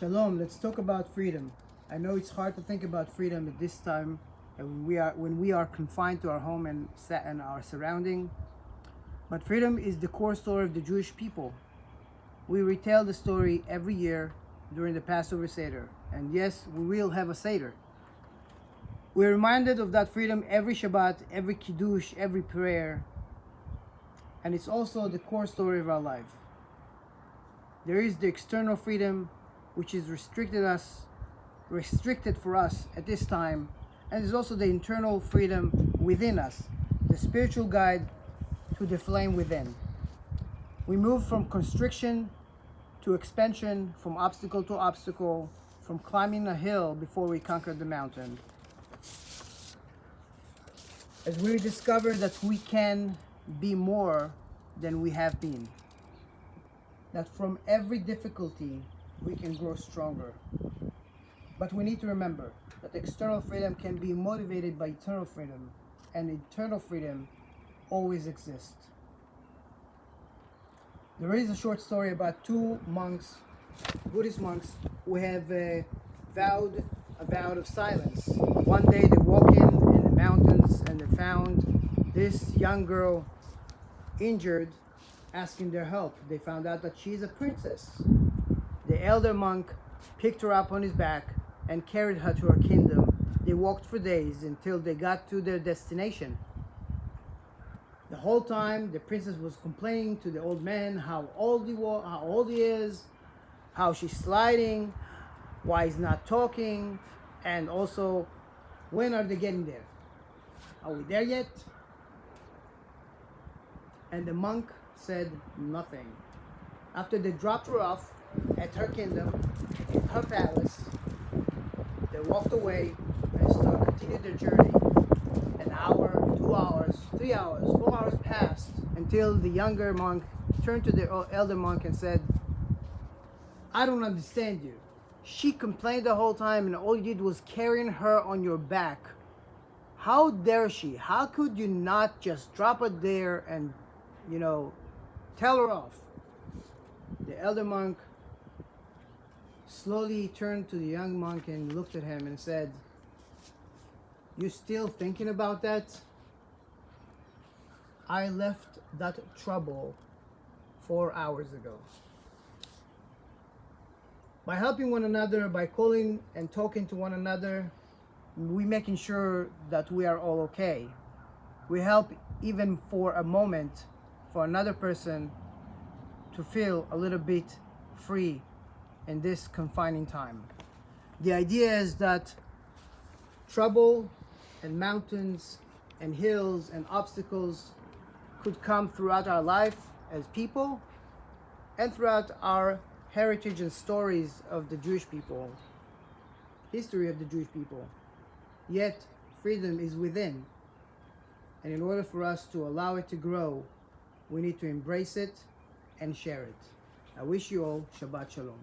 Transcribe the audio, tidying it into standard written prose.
Shalom, let's talk about freedom. I know it's hard to think about freedom at this time when we are confined to our home and our surrounding. But freedom is the core story of the Jewish people. We retell the story every year during the Passover Seder. And yes, we will have a Seder. We're reminded of that freedom every Shabbat, every Kiddush, every prayer. And it's also the core story of our life. There is the external freedom, which is restricted for us at this time, and there's also the internal freedom within us, the spiritual guide to the flame within. We move from constriction to expansion, from obstacle to obstacle, from climbing a hill before we conquer the mountain. As we discover that we can be more than we have been, that from every difficulty we can grow stronger. But we need to remember that external freedom can be motivated by eternal freedom, and eternal freedom always exists. There is a short story about two monks, Buddhist monks, who have vowed a vow of silence. One day they walk in the mountains and they found this young girl injured, asking their help. They found out that she's a princess. The elder monk picked her up on his back and carried her to her kingdom. They walked for days until they got to their destination. The whole time, the princess was complaining to the old man how old he is, how she's sliding, why he's not talking, and also, when are they getting there? Are we there yet? And the monk said nothing. After they dropped her off at her kingdom, in her palace, they walked away and continued their journey. An hour, 2 hours, 3 hours, 4 hours passed until the younger monk turned to the elder monk and said, "I don't understand you. She complained the whole time and all you did was carrying her on your back. How dare she? How could you not just drop her there and, tell her off?" The elder monk slowly turned to the young monk and looked at him and said, "You still thinking about that? I left that trouble 4 hours ago." By helping one another, by calling and talking to one another, we making sure that we are all okay. We help even for a moment for another person to feel a little bit free in this confining time. The idea is that trouble and mountains and hills and obstacles could come throughout our life as people and throughout our heritage and stories of the Jewish people, history of the Jewish people. Yet freedom is within, and in order for us to allow it to grow, we need to embrace it and share it. I wish you all Shabbat Shalom.